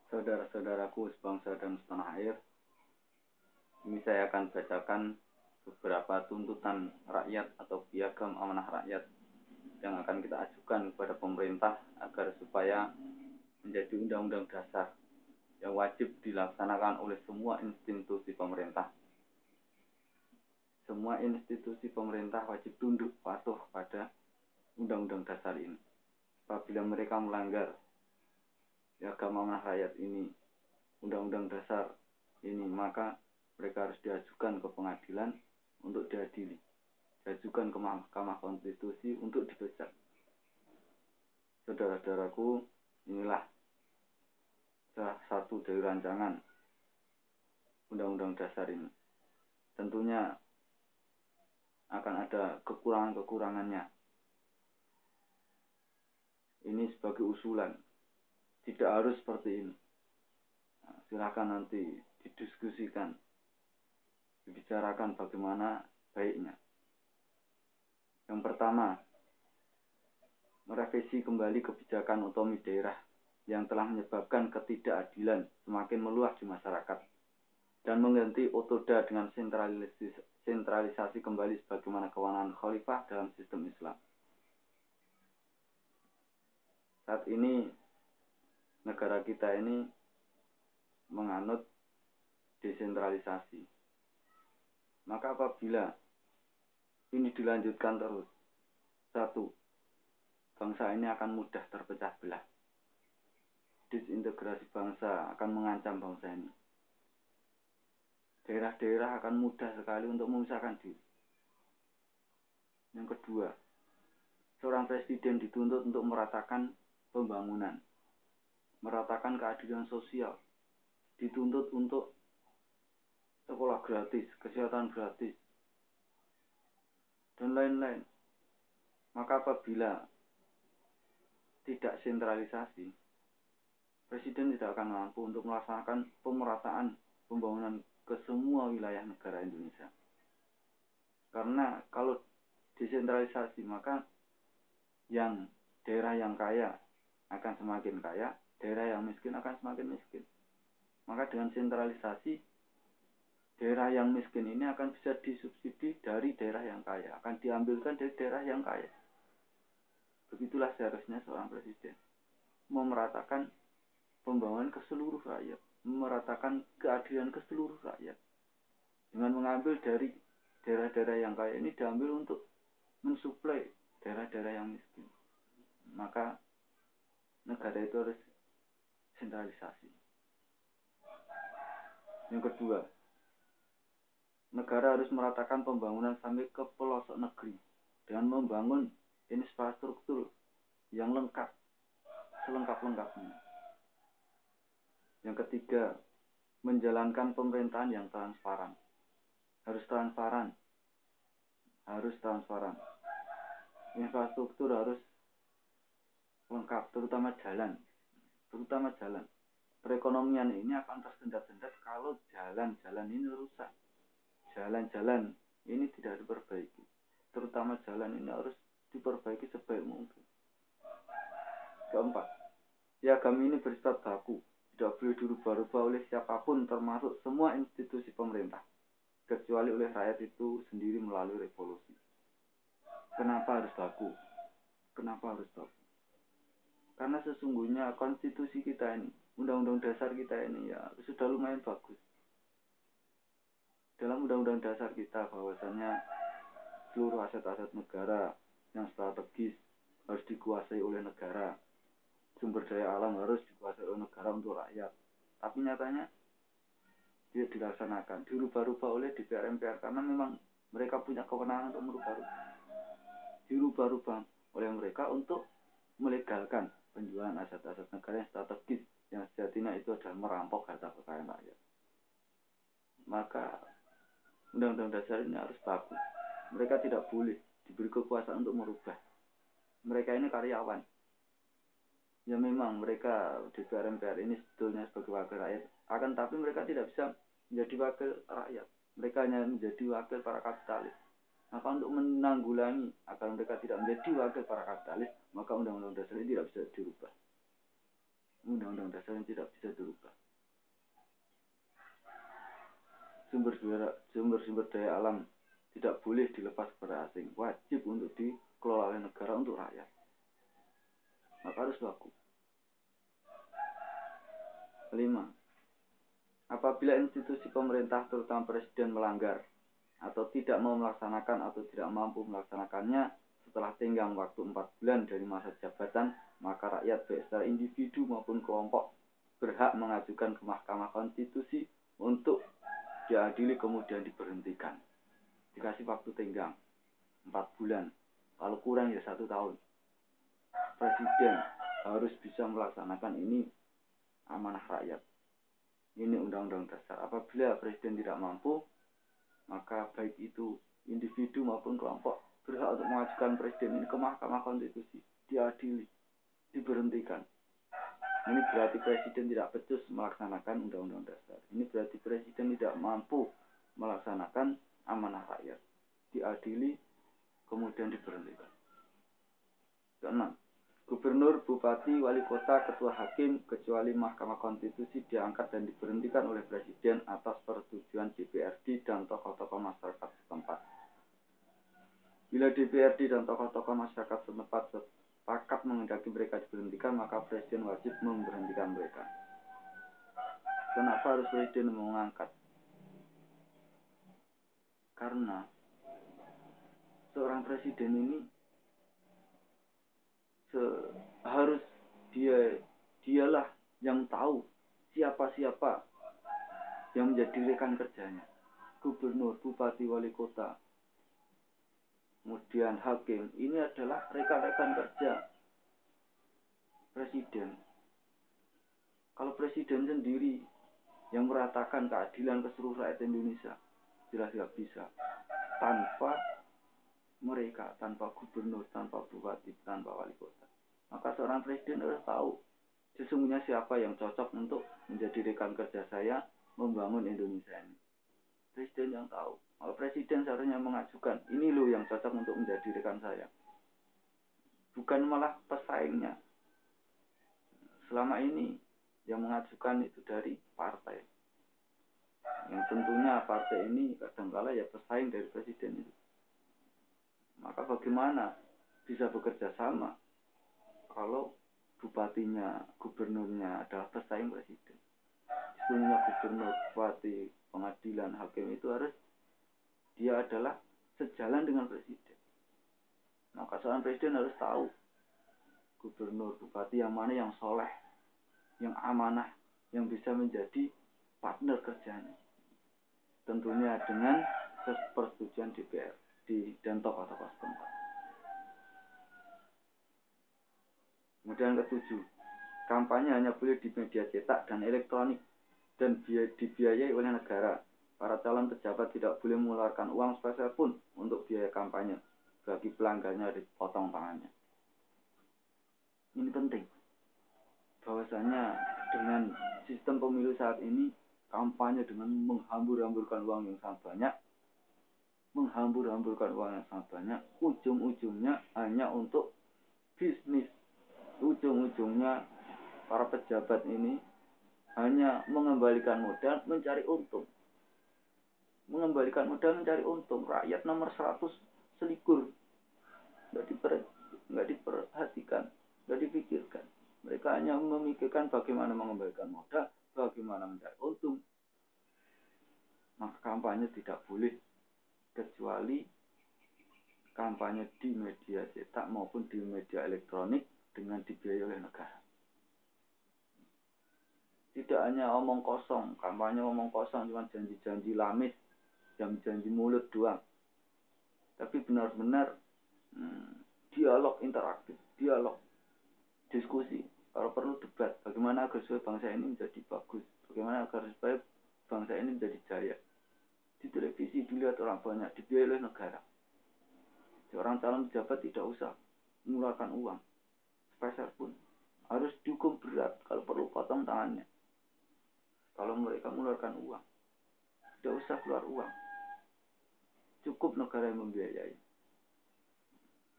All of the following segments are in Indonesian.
Saudara-saudaraku sebangsa dan setanah air, ini saya akan bacakan beberapa tuntutan rakyat atau piagam amanah rakyat yang akan kita ajukan kepada pemerintah agar supaya menjadi undang-undang dasar yang wajib dilaksanakan oleh semua institusi pemerintah. Semua institusi pemerintah wajib tunduk patuh pada undang-undang dasar ini. Apabila mereka melanggar piagam amanah rakyat ini, undang-undang dasar ini, maka mereka harus diajukan ke pengadilan untuk diadili, diajukan ke Mahkamah Konstitusi untuk dipecat. Saudara-saudaraku, inilah salah satu dari rancangan undang-undang dasar ini. Tentunya akan ada kekurangan-kekurangannya. Ini sebagai usulan, tidak harus seperti ini. Silakan nanti didiskusikan, dibicarakan bagaimana baiknya. Yang pertama, merevisi kembali kebijakan otonomi daerah yang telah menyebabkan ketidakadilan semakin meluas di masyarakat dan mengganti otoda dengan sentralisasi kembali sebagaimana kewenangan khalifah dalam sistem Islam. Saat ini negara kita ini menganut desentralisasi. Maka apabila ini dilanjutkan terus, satu, bangsa ini akan mudah terpecah belah. Disintegrasi bangsa akan mengancam bangsa ini. Daerah-daerah akan mudah sekali untuk memisahkan diri. Yang kedua, seorang presiden dituntut untuk meratakan pembangunan, meratakan keadilan sosial, dituntut untuk sekolah gratis, kesehatan gratis, dan lain-lain. Maka apabila tidak sentralisasi, presiden tidak akan mampu untuk melaksanakan pemerataan pembangunan ke semua wilayah negara Indonesia. Karena kalau desentralisasi, maka yang daerah yang kaya akan semakin kaya, daerah yang miskin akan semakin miskin. Maka dengan sentralisasi, daerah yang miskin ini akan bisa disubsidi dari daerah yang kaya, akan diambilkan dari daerah yang kaya. Begitulah seharusnya seorang presiden, memeratakan pembangunan ke seluruh rakyat, memeratakan keadilan ke seluruh rakyat. Dengan mengambil dari daerah-daerah yang kaya ini diambil untuk mensuplai daerah-daerah yang miskin. Maka negara itu harus sentralisasi. Yang kedua, negara harus meratakan pembangunan sampai ke pelosok negeri dengan membangun infrastruktur yang lengkap, selengkap-lengkapnya. Yang ketiga, menjalankan pemerintahan yang transparan. Harus transparan. Infrastruktur harus lengkap, terutama jalan. Perekonomian ini akan tersendat-sendat kalau jalan-jalan ini rusak. Jalan-jalan ini tidak diperbaiki. Terutama jalan ini harus diperbaiki sebaik mungkin. Keempat, piagam ini bersifat baku, tidak boleh dirubah-rubah oleh siapapun termasuk semua institusi pemerintah, kecuali oleh rakyat itu sendiri melalui revolusi. Kenapa harus baku? Karena sesungguhnya konstitusi kita ini, undang-undang dasar kita ini ya sudah lumayan bagus. Dalam undang-undang dasar kita bahwasannya seluruh aset-aset negara yang strategis harus dikuasai oleh negara. Sumber daya alam harus dikuasai oleh negara untuk rakyat. Tapi nyatanya tidak dilaksanakan, dirubah-rubah oleh DPR MPR karena memang mereka punya kewenangan untuk merubah-rubah. Dirubah-rubah oleh mereka untuk melegalkan penjualan aset-aset negara yang strategis yang sejatinya itu adalah merampok harta kekayaan rakyat. Maka undang-undang dasar ini harus baku. Mereka tidak boleh diberi kekuasaan untuk merubah. Mereka ini karyawan. Ya memang mereka DPR MPR ini sebetulnya sebagai wakil rakyat, akan tapi mereka tidak bisa menjadi wakil rakyat. Mereka hanya menjadi wakil para kapitalis. Maka untuk menanggulangi agar mereka tidak menjadi wakil para kapitalis, maka undang-undang dasar ini tidak bisa dirubah. undang-undang dasar yang tidak bisa dirubah. Sumber-sumber daya alam tidak boleh dilepas kepada asing, wajib untuk dikelola oleh negara untuk rakyat. Maka harus baku. 5. Apabila institusi pemerintah terutama presiden melanggar atau tidak mau melaksanakan atau tidak mampu melaksanakannya setelah tenggang waktu 4 bulan dari masa jabatan, maka rakyat baik secara individu maupun kelompok berhak mengajukan ke Mahkamah Konstitusi untuk diadili kemudian diberhentikan. Dikasih waktu tenggang 4 bulan. Kalau kurang ya 1 tahun. Presiden harus bisa melaksanakan ini amanah rakyat. Ini undang-undang dasar. Apabila presiden tidak mampu, maka baik itu individu maupun kelompok berhak untuk mengajukan presiden ini ke Mahkamah Konstitusi, diadili, diberhentikan. Ini berarti presiden tidak becus melaksanakan undang-undang dasar. Ini berarti presiden tidak mampu melaksanakan amanah rakyat, diadili, kemudian diberhentikan. Keenam, gubernur, bupati, wali kota, ketua hakim, kecuali Mahkamah Konstitusi diangkat dan diberhentikan oleh presiden atas persetujuan DPRD dan tokoh-tokoh masyarakat setempat. Bila DPRD dan tokoh-tokoh masyarakat setempat sepakat menghendaki mereka diberhentikan, maka presiden wajib memberhentikan mereka. Kenapa harus presiden mengangkat? Karena seorang presiden ini harus dialah yang tahu siapa-siapa yang menjadi rekan kerjanya. Gubernur, bupati, wali kota, kemudian hakim, ini adalah rekan-rekan kerja presiden. Kalau presiden sendiri yang meratakan keadilan ke seluruh rakyat Indonesia, jelas tidak bisa. Tanpa mereka, tanpa gubernur, tanpa bupati, tanpa wali kota. Maka seorang presiden harus tahu sesungguhnya siapa yang cocok untuk menjadi rekan kerja saya membangun Indonesia ini. Presiden yang tahu. Kalau presiden seharusnya mengajukan, ini loh yang cocok untuk menjadi rekan saya. Bukan malah pesaingnya. Selama ini yang mengajukan itu dari partai. Yang tentunya partai ini kadangkala ya pesaing dari presiden itu. Maka bagaimana bisa bekerja sama kalau bupatinya, gubernurnya adalah pesaing presiden? Sesungguhnya gubernur, bupati, pengadilan, hakim itu harus dia adalah sejalan dengan presiden. Maka seorang presiden harus tahu gubernur, bupati yang mana yang soleh, yang amanah, yang bisa menjadi partner kerjanya. Tentunya dengan persetujuan DPR dan tokoh-tokoh setempat. Kemudian ketujuh, kampanye hanya boleh di media cetak dan elektronik dan dibiayai oleh negara. Para calon pejabat tidak boleh mengeluarkan uang sepeser pun untuk biaya kampanye. Bagi pelanggarnya dipotong tangannya. Ini penting. Bahwasanya dengan sistem pemilu saat ini, kampanye dengan menghambur-hamburkan uang yang sangat banyak, ujung-ujungnya hanya untuk bisnis. Ujung-ujungnya para pejabat ini hanya mengembalikan modal mencari untung. Rakyat nomor 100 selikur. Nggak diperhatikan, nggak dipikirkan. Mereka hanya memikirkan bagaimana mengembalikan modal, bagaimana mencari untung. Maka kampanye tidak boleh kecuali kampanye di media cetak maupun di media elektronik dengan dibiayai oleh negara. Tidak hanya omong kosong, kampanye omong kosong cuma janji-janji lamis, janji mulut doang. Tapi benar-benar dialog interaktif, dialog, diskusi. Kalau perlu debat, bagaimana agar supaya bangsa ini menjadi bagus, bagaimana agar supaya bangsa ini menjadi jaya. Di televisi dilihat orang banyak, dibiayai oleh negara. Seorang calon pejabat tidak usah mengeluarkan uang sepeser pun. Harus dihukum berat, kalau perlu potong tangannya. Kalau mereka mengeluarkan uang, tidak usah keluar uang. Cukup negara yang membiayai.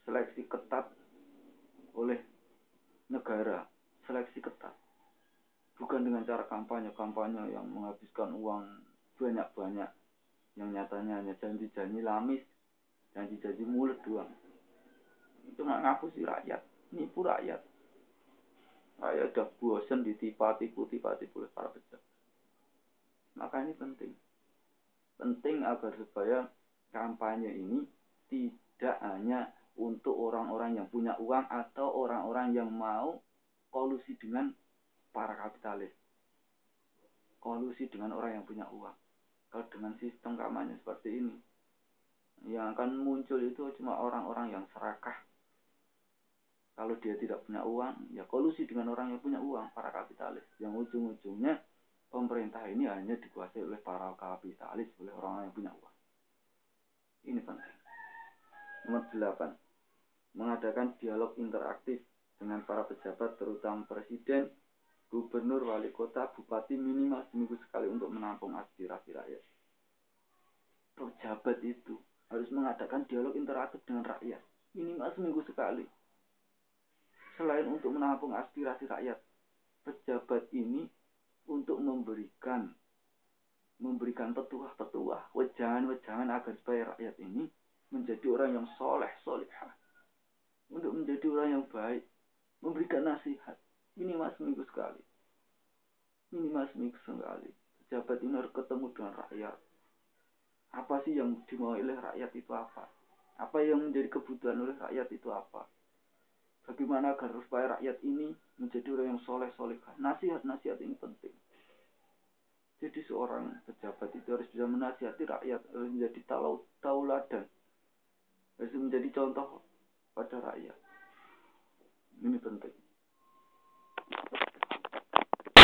Seleksi ketat oleh negara, seleksi ketat. bukan dengan cara kampanye yang menghabiskan uang banyak-banyak, yang nyatanya hanya janji-janji lamis, janji-janji mulut doang. Cuma ngapusi rakyat, nipu rakyat. Rakyat udah bosan tipu oleh para pejabat. Maka ini penting. Penting agar supaya kampanye ini tidak hanya untuk orang-orang yang punya uang atau orang-orang yang mau kolusi dengan para kapitalis. Kolusi dengan orang yang punya uang. Kalau dengan sistem kampanye seperti ini, yang akan muncul itu cuma orang-orang yang serakah. Kalau dia tidak punya uang, ya kolusi dengan orang yang punya uang, para kapitalis. Yang ujung-ujungnya pemerintah ini hanya dikuasai oleh para kapitalis, oleh orang yang punya uang. Ini penting. Nomor 8. Mengadakan dialog interaktif dengan para pejabat, terutama presiden, gubernur, wali kota, bupati minimal seminggu sekali untuk menampung aspirasi rakyat. Pejabat itu harus mengadakan dialog interaktif dengan rakyat minimal seminggu sekali. Selain untuk menampung aspirasi rakyat, pejabat ini untuk memberikan petuah-petuah, wejangan-wejangan agar supaya rakyat ini menjadi orang yang solehah, untuk menjadi orang yang baik, memberikan nasihat minimal seminggu sekali. Pejabat ini harus ketemu dengan rakyat. Apa sih yang dimau oleh rakyat itu apa? Apa yang menjadi kebutuhan oleh rakyat itu apa? Bagaimana agar supaya rakyat ini menjadi orang yang solehah. Nasihat ini penting. Jadi seorang pejabat itu harus bisa menasihati rakyat, harus menjadi tauladan, harus menjadi contoh pada rakyat. Ini penting.